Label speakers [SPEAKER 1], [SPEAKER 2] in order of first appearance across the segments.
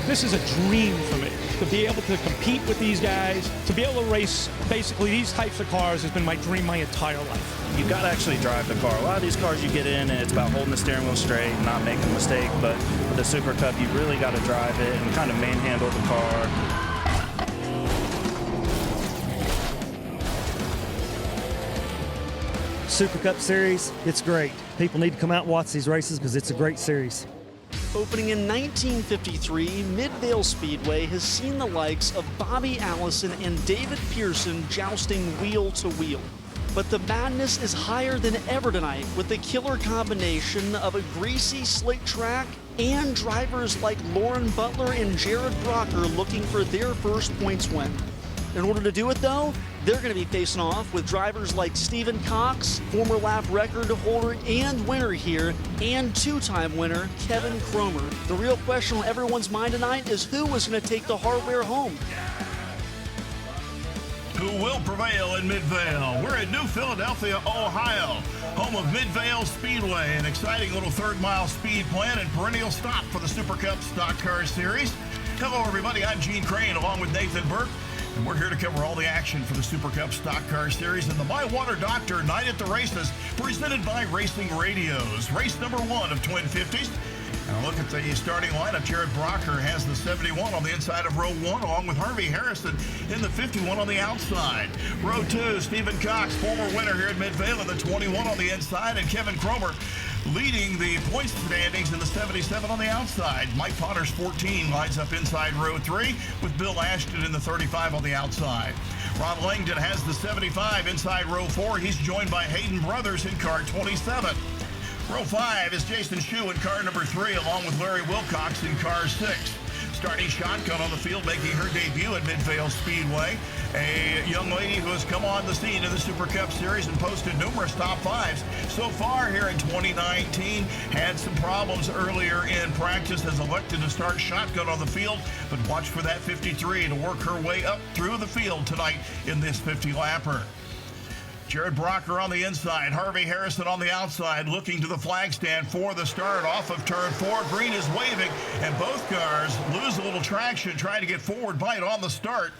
[SPEAKER 1] This is a dream for me, to be able to compete with these guys, to be able to race basically these types of cars has been my dream my entire life.
[SPEAKER 2] You've got to actually drive the car. A lot of these cars you get in and it's about holding the steering wheel straight and not making a mistake, but with the Super Cup, you really got to drive it and kind of manhandle the car.
[SPEAKER 3] Super Cup Series, it's great. People need to come out and watch these races because it's a great series.
[SPEAKER 4] Opening in 1953, Midvale Speedway has seen the likes of Bobby Allison and David Pearson jousting wheel to wheel. But the madness is higher than ever tonight with the killer combination of a greasy, slick track and drivers like Lauren Butler and Jared Brocker looking for their first points win. In order to do it, though, they're going to be facing off with drivers like Stephen Cox, former lap record holder and winner here, and two-time winner Kevin Cromer. The real question on everyone's mind tonight is who is going to take the hardware home.
[SPEAKER 5] Who will prevail in Midvale? We're in New Philadelphia, Ohio, home of Midvale Speedway, an exciting little third-mile speed plan and perennial stop for the Super Cup Stock Car Series. Hello, everybody. I'm Gene Crane, along with Nathan Burke. And we're here to cover all the action for the Super Cup Stock Car Series and the My Water Doctor Night at the Races, presented by Racing Radios. Race number 1 of Twin 50s. Now look at the starting lineup. Jared Brocker has the 71 on the inside of row 1, along with Harvey Harrison in the 51 on the outside. Row 2, Stephen Cox, former winner here at Midvale, in the 21 on the inside, and Kevin Cromer leading the points standings in the 77 on the outside. Mike Potter's 14 lines up inside row 3 with Bill Ashton in the 35 on the outside. Ron Langdon has the 75 inside row 4. He's joined by Hayden Brothers in car 27. Row 5 is Jason Shue in car number 3, along with Larry Wilcox in car 6. Starting shotgun on the field, making her debut at Midvale Speedway, a young lady who has come on the scene in the Super Cup Series and posted numerous top 5s so far here in 2019. Had some problems earlier in practice, has elected to start shotgun on the field, but watch for that 53 to work her way up through the field tonight in this 50-lapper. Jared Brocker on the inside, Harvey Harrison on the outside, looking to the flag stand for the start off of turn 4. Green is waving, and both cars lose a little traction trying to get forward bite on the start.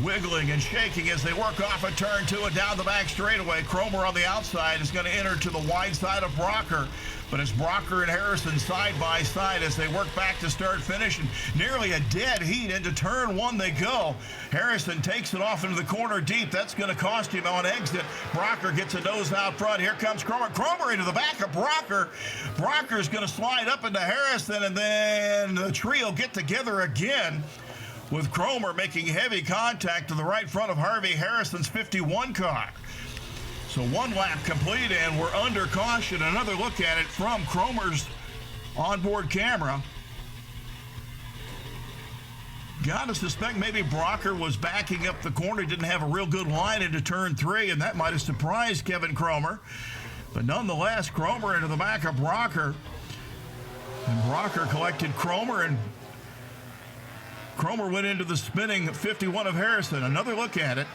[SPEAKER 5] Wiggling and shaking as they work off of turn 2 and down the back straightaway. Cromer on the outside is going to enter to the wide side of Brocker. But it's Brocker and Harrison side by side as they work back to start finish, and nearly a dead heat into turn 1 they go. Harrison takes it off into the corner deep. That's going to cost him on exit. Brocker gets a nose out front. Here comes Cromer. Cromer into the back of Brocker. Brocker's going to slide up into Harrison, and then the trio get together again, with Cromer making heavy contact to the right front of Harvey Harrison's 51 car. So one lap complete, and we're under caution. Another look at it from Cromer's onboard camera. Got to suspect maybe Brocker was backing up the corner, didn't have a real good line into turn 3, and that might have surprised Kevin Cromer. But nonetheless, Cromer into the back of Brocker. And Brocker collected Cromer, and Cromer went into the spinning 51 of Harrison. Another look at it.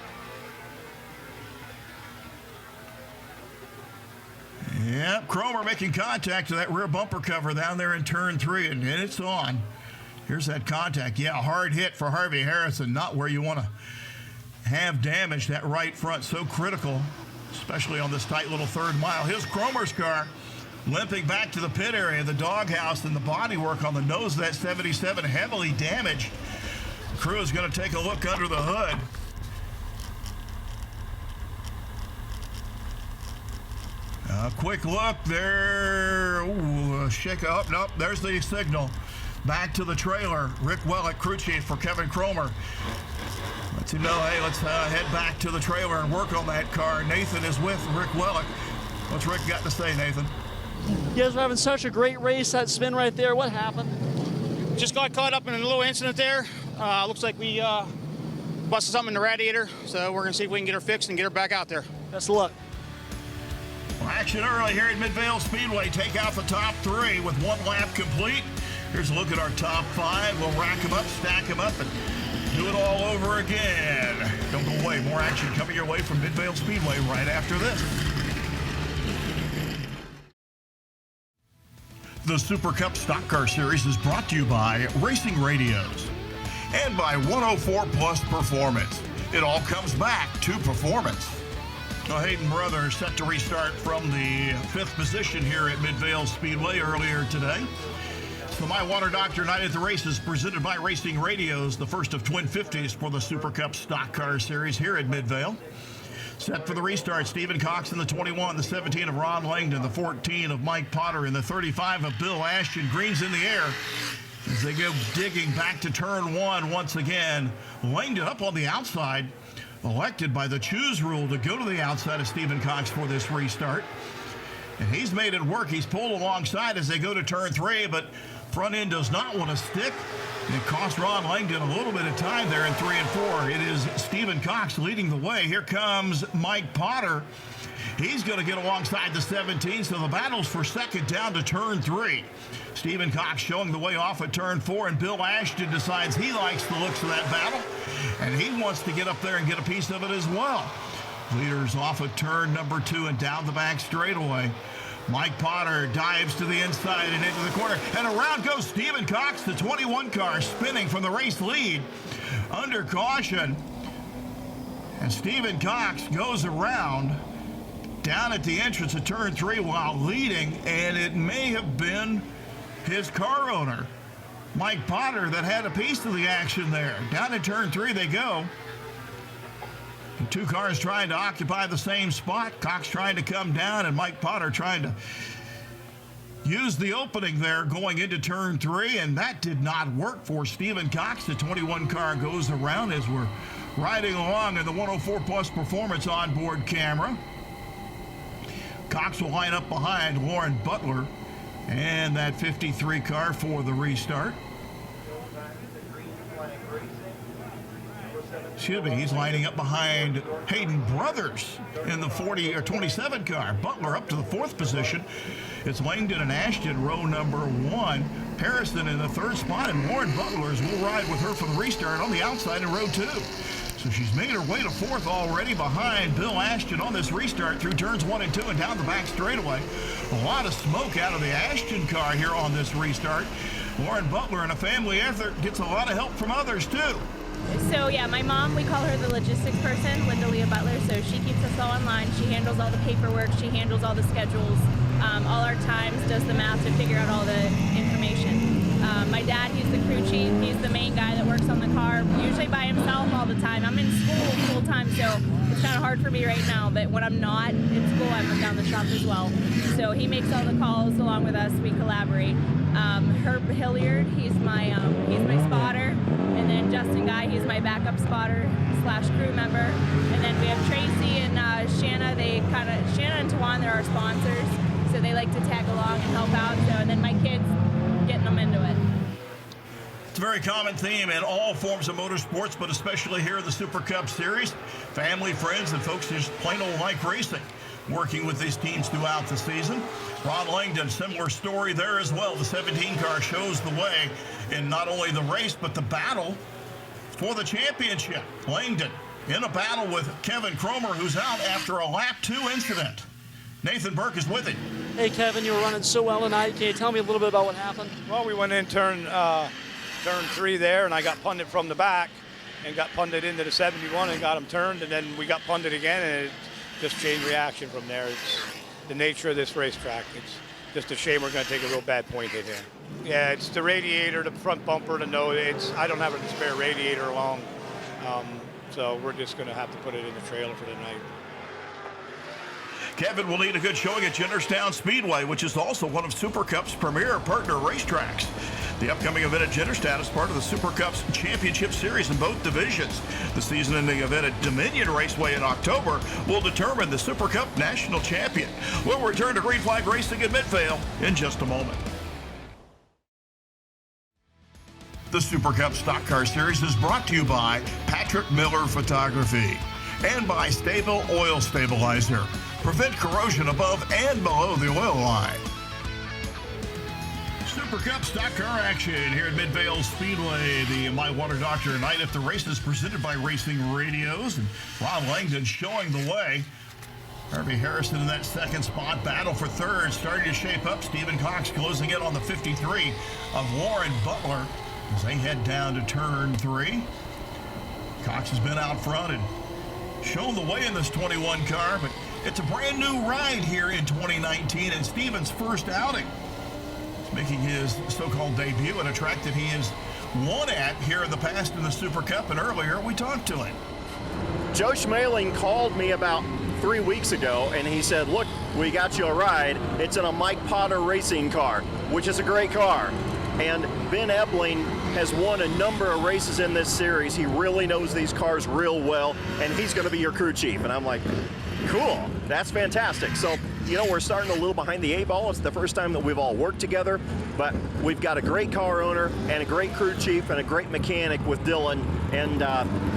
[SPEAKER 5] Yep, Cromer making contact to that rear bumper cover down there in turn 3, and it's on. Here's that contact. Yeah, hard hit for Harvey Harrison. Not where you want to have damage. That right front, so critical, especially on this tight little third mile. Here's Cromer's car limping back to the pit area, the doghouse, and the bodywork on the nose of that 77 heavily damaged. The crew is going to take a look under the hood. A quick look there. Ooh, shake up. Nope, there's the signal. Back to the trailer. Rick Wellick, crew chief for Kevin Cromer. Lets him know, hey, let's head back to the trailer and work on that car. Nathan is with Rick Wellick. What's Rick got to say, Nathan?
[SPEAKER 4] You guys were having such a great race. That spin right there, what happened?
[SPEAKER 6] Just got caught up in a little incident there. Looks like we busted something in the radiator, so we're going to see if we can get her fixed and get her back out there.
[SPEAKER 4] Best of luck.
[SPEAKER 5] Well, action early here at Midvale Speedway. Take out the top 3 with one lap complete. Here's a look at our top 5. We'll rack them up, stack them up, and do it all over again. Don't go away. More action coming your way from Midvale Speedway right after this. The Super Cup Stock Car Series is brought to you by Racing Radios and by 104 Plus Performance. It all comes back to performance. Well, Hayden Brothers set to restart from the 5th position here at Midvale Speedway earlier today. The My Water Doctor Night at the Races presented by Racing Radios, the first of twin 50s for the Super Cup Stock Car Series here at Midvale. Set for the restart, Stephen Cox in the 21, the 17 of Ron Langdon, the 14 of Mike Potter, and the 35 of Bill Ashton. Green's in the air as they go digging back to turn 1 once again. Langdon up on the outside, elected by the choose rule to go to the outside of Stephen Cox for this restart. And he's made it work. He's pulled alongside as they go to turn 3, but front end does not want to stick. It cost Ron Langdon a little bit of time there in 3 and 4. It is Stephen Cox leading the way. Here comes Mike Potter. He's going to get alongside the 17, so the battle's for second down to turn 3. Stephen Cox showing the way off at turn 4, and Bill Ashton decides he likes the looks of that battle, and he wants to get up there and get a piece of it as well. Leaders off at turn number 2 and down the back straightaway. Mike Potter dives to the inside and into the corner, and around goes Stephen Cox, the 21 car, spinning from the race lead under caution. And Stephen Cox goes around down at the entrance of turn 3 while leading, and it may have been his car owner, Mike Potter, that had a piece of the action there. Down at turn 3 they go. And 2 cars trying to occupy the same spot. Cox trying to come down, and Mike Potter trying to use the opening there going into turn 3, and that did not work for Stephen Cox. The 21 car goes around as we're riding along in the 104 Plus Performance onboard camera. Cox will line up behind Lauren Butler and that 53 car for the restart. Excuse me, he's lining up behind Hayden Brothers in the 40 or 27 car. Butler up to the 4th position. It's Langdon and Ashton, row number 1. Harrison in the 3rd spot, and Lauren Butlers will ride with her for the restart on the outside in row 2. So she's made her way to 4th already behind Bill Ashton on this restart through turns 1 and 2 and down the back straightaway. A lot of smoke out of the Ashton car here on this restart. Lauren Butler, in a family effort, gets a lot of help from others too.
[SPEAKER 7] So yeah, my mom, we call her the logistics person, Linda Leah Butler, so she keeps us all online. She handles all the paperwork, she handles all the schedules, all our times, does the math to figure out all the information. My dad, he's the crew chief, he's the main guy that works on the car, usually by himself all the time. I'm in school full time, so it's kind of hard for me right now, but when I'm not in school, I'm down the shop as well. So he makes all the calls along with us, we collaborate. Herb Hilliard, he's my spotter, and then Justin Guy, he's my backup spotter / crew member, and then we have Tracy and Shanna. Shanna and Tawan, they're our sponsors, so they like to tag along and help out. So, and then my kids, getting them into it.
[SPEAKER 5] It's a very common theme in all forms of motorsports, but especially here in the Super Cup Series. Family, friends, and folks just plain old like racing, working with these teams throughout the season. Ron Langdon, similar story there as well. The 17 car shows the way in not only the race, but the battle for the championship. Langdon in a battle with Kevin Cromer, who's out after a lap 2 incident. Nathan Burke is with him.
[SPEAKER 4] Hey, Kevin, you were running so well tonight. Can you tell me a little bit about what happened?
[SPEAKER 8] Well, we went in turn 3 there, and I got punted from the back and got punted into the 71 and got him turned, and then we got punted again, and it just changed reaction from there. It's the nature of this racetrack. It's just a shame we're going to take a real bad point hit here. Yeah, it's the radiator, the front bumper, the nose. I don't have a spare radiator along, so we're just going to have to put it in the trailer for the night.
[SPEAKER 5] Kevin will need a good showing at Jennerstown Speedway, which is also one of Super Cup's premier partner racetracks. The upcoming event at Jennerstown is part of the Super Cup's championship series in both divisions. The season-ending event at Dominion Raceway in October will determine the Super Cup national champion. We'll return to Green Flag Racing in Midvale in just a moment. The Super Cup Stock Car Series is brought to you by Patrick Miller Photography and by Stable Oil Stabilizer. Prevent corrosion above and below the oil line. Super Cup Stock Car action here at Midvale Speedway. The My Water Doctor Night at the Races presented by Racing Radios. And Ron Langdon showing the way Harvey Harrison in that second spot. Battle for third starting to shape up. Stephen Cox closing in on the 53 of Warren Butler as they head down to turn 3. Cox has been out front and shown the way in this 21 car, but it's a brand new ride here in 2019 and Stephen's first outing. He's making his so-called debut at a track that he has won at here in the past in the Super Cup, and earlier we talked to him.
[SPEAKER 9] Joe Schmaling called me about 3 weeks ago and he said, look, we got you a ride. It's in a Mike Potter racing car, which is a great car. And Ben Ebling has won a number of races in this series. He really knows these cars real well, and he's going to be your crew chief. And I'm like, cool, that's fantastic. So, you know, we're starting a little behind the 8 ball. It's the first time that we've all worked together, but we've got a great car owner and a great crew chief and a great mechanic with Dylan. And,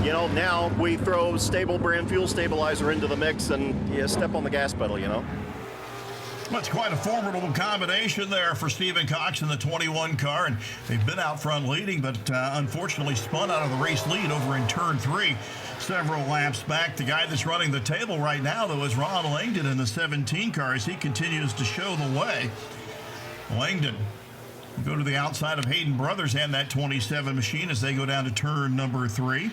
[SPEAKER 9] you know, now we throw stable brand fuel stabilizer into the mix and step on the gas pedal, you know.
[SPEAKER 5] That's quite a formidable combination there for Stephen Cox in the 21 car, and they've been out front leading, but unfortunately spun out of the race lead over in turn 3 several laps back. The guy that's running the table right now, though, is Ron Langdon in the 17 car as he continues to show the way. Langdon will go to the outside of Hayden Brothers and that 27 machine as they go down to turn number 3.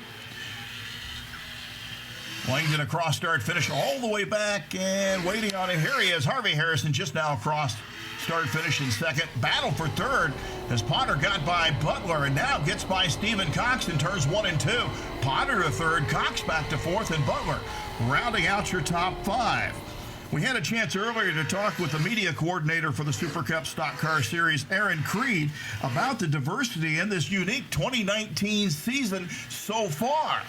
[SPEAKER 5] Langdon across start finish all the way back and waiting on it. Here he is, Harvey Harrison, just now across start finish in second. Battle for third as Potter got by Butler and now gets by Stephen Cox in turns 1 and 2. Potter to third, Cox back to fourth, and Butler rounding out your top 5. We had a chance earlier to talk with the media coordinator for the Super Cup Stock Car Series, Aaron Creed, about the diversity in this unique 2019 season so far.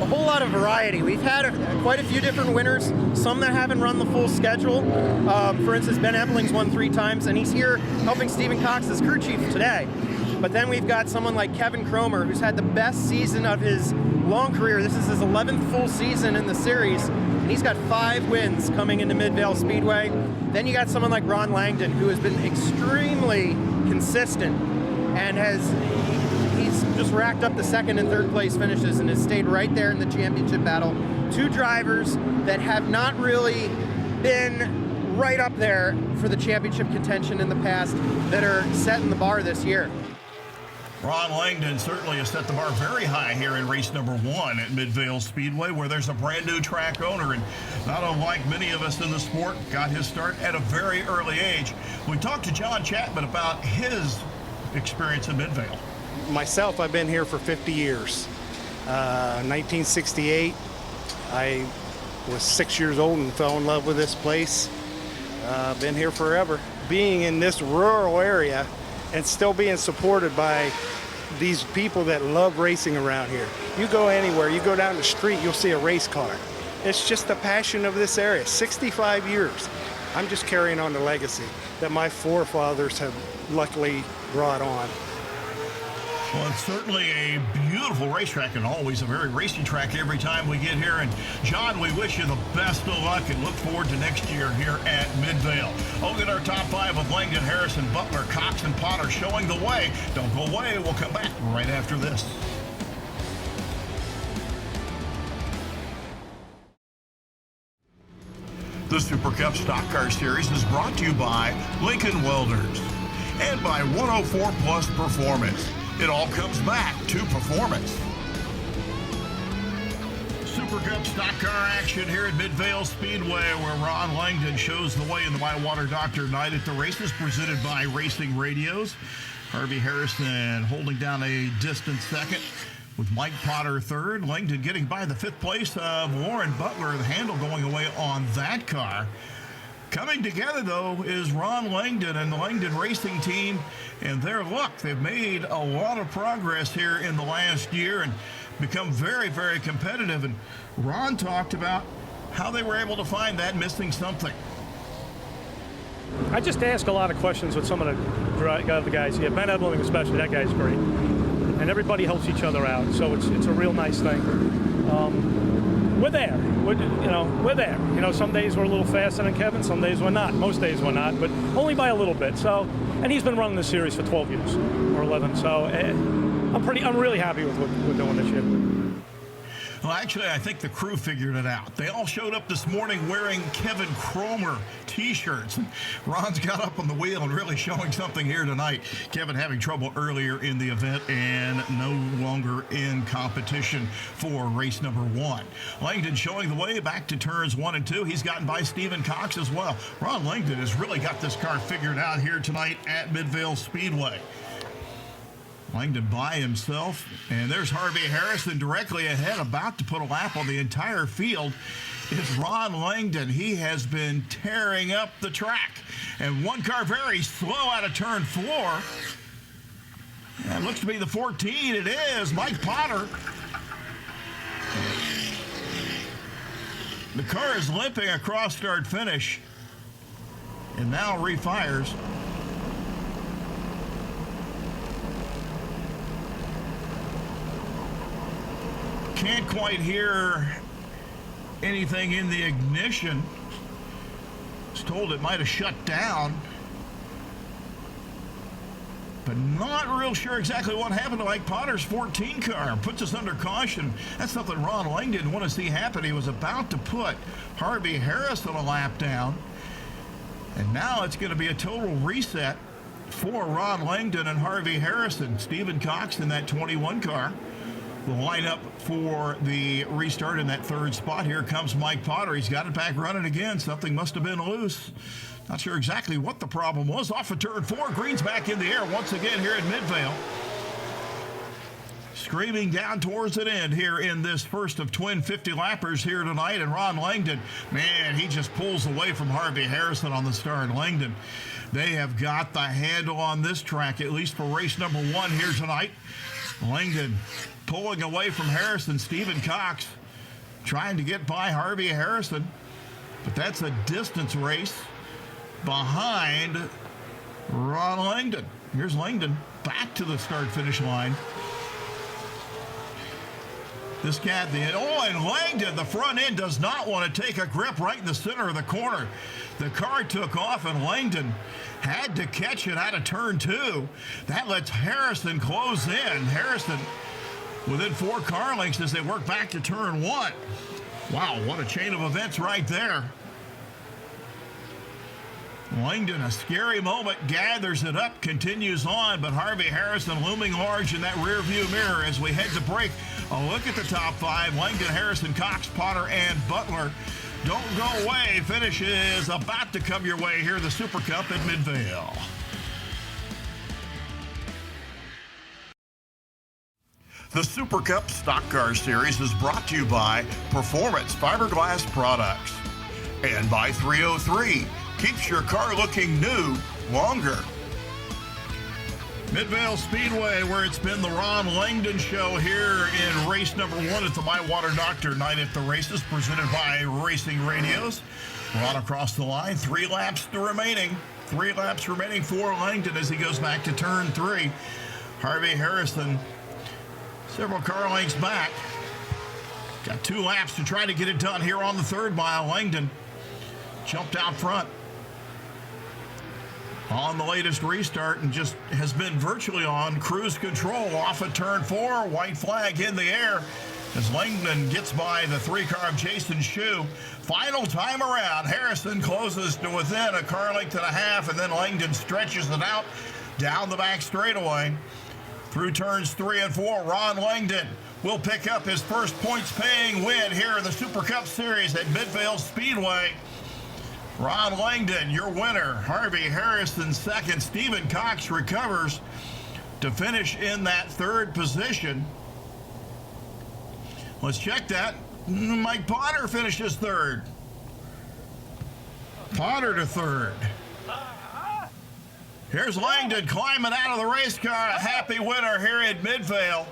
[SPEAKER 10] A whole lot of variety. We've had quite a few different winners, some that haven't run the full schedule. For instance, Ben Ebling's won 3 times, and he's here helping Stephen Cox as crew chief today. But then we've got someone like Kevin Cromer, who's had the best season of his long career. This is his 11th full season in the series, and he's got 5 wins coming into Midvale Speedway. Then you got someone like Ron Langdon, who has been extremely consistent and he's just racked up the 2nd and 3rd place finishes and has stayed right there in the championship battle. 2 drivers that have not really been right up there for the championship contention in the past that are setting the bar this year.
[SPEAKER 5] Ron Langdon certainly has set the bar very high here in race number 1 at Midvale Speedway, where there's a brand new track owner, and not unlike many of us in the sport, got his start at a very early age. We talked to John Chapman about his experience in Midvale.
[SPEAKER 11] Myself, I've been here for 50 years. 1968, I was 6 years old and fell in love with this place. Been here forever. Being in this rural area and still being supported by these people that love racing around here. You go anywhere, you go down the street, you'll see a race car. It's just the passion of this area. 65 years. I'm just carrying on the legacy that my forefathers have luckily brought on.
[SPEAKER 5] Well, it's certainly a beautiful racetrack and always a very racing track every time we get here. And, John, we wish you the best of luck and look forward to next year here at Midvale. I'll get our top 5 with Langdon, Harrison, Butler, Cox, and Potter showing the way. Don't go away. We'll come back right after this. The Super Cup Stock Car Series is brought to you by Lincoln Welders and by 104 Plus Performance. It all comes back to performance. Super Cup Stock Car action here at Midvale Speedway, where Ron Langdon shows the way in the Whitewater Doctor Night at the Races, presented by Racing Radios. Harvey Harrison holding down a distant second with Mike Potter third. Langdon getting by the 5th place of Warren Butler, the handle going away on that car. Coming together, though, is Ron Langdon and the Langdon Racing Team and their luck. They've made a lot of progress here in the last year and become very, very competitive. And Ron talked about how they were able to find that missing something.
[SPEAKER 12] I just ask a lot of questions with some of the guys here. Ben Ebling especially, that guy's great. And everybody helps each other out, so it's a real nice thing. We're there. We're there. You know, some days we're a little faster than Kevin, some days we're not. Most days we're not, but only by a little bit. So, and he's been running this series for 12 years or 11. So, I'm really happy with what we're doing this year.
[SPEAKER 5] Well, actually, I think the crew figured it out. They all showed up this morning wearing Kevin Cromer T-shirts. And Ron's got up on the wheel and really showing something here tonight. Kevin having trouble earlier in the event and no longer in competition for race number 1. Langdon showing the way back to turns 1 and 2. He's gotten by Stephen Cox as well. Ron Langdon has really got this car figured out here tonight at Midvale Speedway. Langdon by himself, and there's Harvey Harrison directly ahead, about to put a lap on the entire field. It's Ron Langdon. He has been tearing up the track, and one car very slow out of turn 4. That looks to be the 14. It is Mike Potter. The car is limping across start finish, and now refires. Can't quite hear anything in the ignition. Was told it might have shut down, but not real sure exactly what happened to Mike Potter's 14 car. Puts us under caution. That's something Ron Langdon didn't want to see happen. He was about to put Harvey Harrison a lap down, and now it's going to be a total reset for Ron Langdon and Harvey Harrison. Stephen Cox in that 21 car will line up for the restart in that 3rd spot. Here comes Mike Potter. He's got it back running again. Something must have been loose. Not sure exactly what the problem was. Off of turn 4, Green's back in the air once again here at Midvale. Screaming down towards an end here in this first of twin 50-lappers here tonight. And Ron Langdon, man, he just pulls away from Harvey Harrison on the start. Langdon, they have got the handle on this track, at least for race number 1 here tonight. Langdon pulling away from Harrison. Stephen Cox trying to get by Harvey Harrison, but that's a distance race behind Ron Langdon. Here's Langdon back to the start-finish line. This cat, and Langdon, the front end does not want to take a grip right in the center of the corner. The car took off, and Langdon had to catch it out of turn 2. That lets Harrison close in. Harrison within 4 car lengths as they work back to turn 1. Wow, what a chain of events right there. Langdon, a scary moment, gathers it up, continues on, but Harvey Harrison looming large in that rear view mirror as we head to break. A look at the top 5, Langdon, Harrison, Cox, Potter, and Butler. Don't go away. Finish is about to come your way here, the Super Cup at Midvale. The Super Cup Stock Car Series is brought to you by Performance Fiberglass Products and by 303. Keeps your car looking new longer. Midvale Speedway, where it's been the Ron Langdon Show here in race number 1 at the My Water Doctor Night at the Races, presented by Racing Radios. Ron across the line, 3 laps remaining. 3 laps remaining for Langdon as he goes back to turn 3. Harvey Harrison, several car lengths back. Got 2 laps to try to get it done here on the 3rd mile. Langdon jumped out front on the latest restart and just has been virtually on cruise control off of turn 4. White flag in the air as Langdon gets by the 3 car of Jason Shue. Final time around, Harrison closes to within a car length and a half, and then Langdon stretches it out down the back straightaway. Through turns 3 and 4, Ron Langdon will pick up his first points-paying win here in the Super Cup Series at Midvale Speedway. Ron Langdon, your winner. Harvey Harrison second. Stephen Cox recovers to finish in that 3rd position. Let's check that. Mike Potter finishes 3rd. Potter to 3rd. Here's Langdon climbing out of the race car. A happy winner here at Midvale.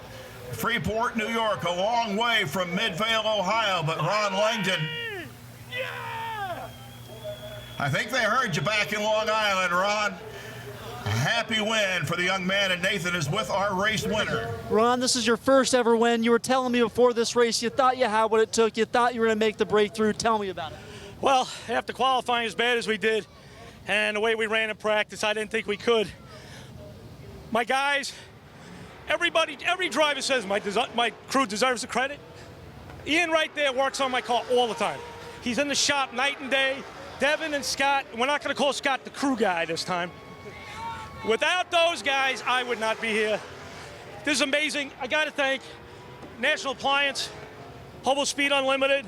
[SPEAKER 5] Freeport, New York, a long way from Midvale, Ohio, but Ron Langdon. I think they heard you back in Long Island, Ron. A happy win for the young man, and Nathan is with our race winner.
[SPEAKER 4] Ron, this is your first ever win. You were telling me before this race you thought you had what it took. You thought you were going to make the breakthrough. Tell me about it.
[SPEAKER 12] Well, after qualifying as bad as we did and the way we ran in practice, I didn't think we could. My guys, every driver says my crew deserves the credit. Ian right there works on my car all the time. He's in the shop night and day. Devin and Scott, we're not going to call Scott the crew guy this time. Without those guys, I would not be here. This is amazing. I got to thank National Appliance, Hobo Speed Unlimited.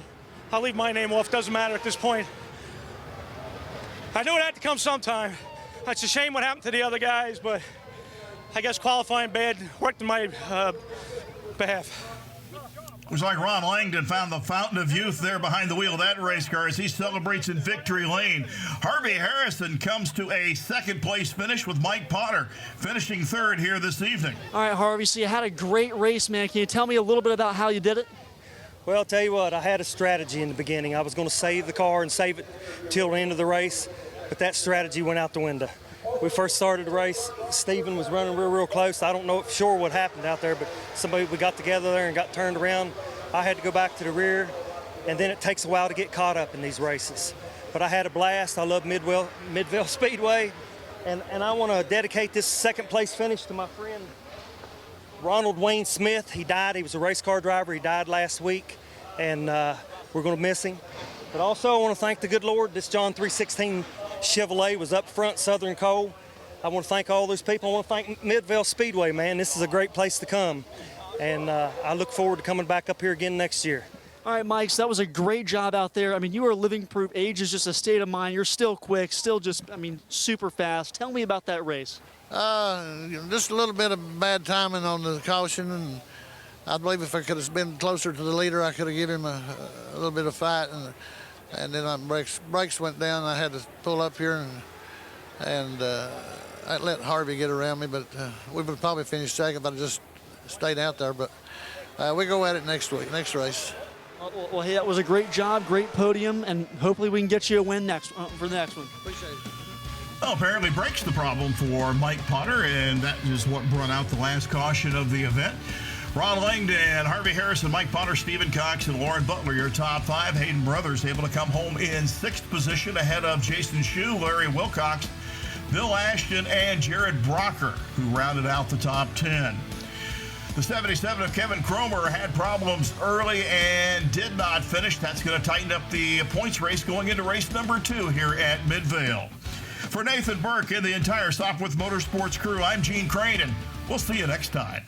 [SPEAKER 12] I'll leave my name off, doesn't matter at this point. I knew it had to come sometime. It's a shame what happened to the other guys, but I guess qualifying bad worked in my behalf.
[SPEAKER 5] Looks like Ron Langdon found the fountain of youth there behind the wheel of that race car as he celebrates in victory lane. Harvey Harrison comes to a second-place finish with Mike Potter finishing third here this evening.
[SPEAKER 4] All right, Harvey, so you had a great race, man. Can you tell me a little bit about how you did it?
[SPEAKER 3] Well, I'll tell you what, I had a strategy in the beginning. I was going to save the car and save it till the end of the race, but that strategy went out the window. We first started the race, Steven was running real close. I don't know for sure what happened out there, but we got together there and got turned around. I had to go back to the rear, and then it takes a while to get caught up in these races. But I had a blast. I love Midvale Speedway, and I want to dedicate this second place finish to my friend Ronald Wayne Smith. He died. He was a race car driver. He died last week, and we're going to miss him. But also I want to thank the good Lord. This John 316 Chevrolet was up front, Southern Coal. I want to thank all those people. I want to thank Midvale Speedway, man. This is a great place to come. And I look forward to coming back up here again next year.
[SPEAKER 4] All right, Mike, so that was a great job out there. I mean, you are living proof. Age is just a state of mind. You're still quick, still just, I mean, super fast. Tell me about that race.
[SPEAKER 13] Just a little bit of bad timing on the caution, and I believe if I could have been closer to the leader, I could have given him a little bit of fight. And then my brakes went down. I had to pull up here, and I let Harvey get around me, but we would have probably finished second if I just stayed out there. But we go at it next week, next race.
[SPEAKER 4] Well, hey, that was a great job, great podium, and hopefully we can get you a win for the next one. Appreciate it.
[SPEAKER 5] Well, apparently brakes the problem for Mike Potter, and that is what brought out the last caution of the event. Ron Langdon, Harvey Harrison, Mike Potter, Stephen Cox, and Lauren Butler, your top five. Hayden Brothers able to come home in sixth position ahead of Jason Shue, Larry Wilcox, Bill Ashton, and Jared Brocker, who rounded out the top 10. The 77 of Kevin Cromer had problems early and did not finish. That's going to tighten up the points race going into race number 2 here at Midvale. For Nathan Burke and the entire Sopwith Motorsports crew, I'm Gene Crane, and we'll see you next time.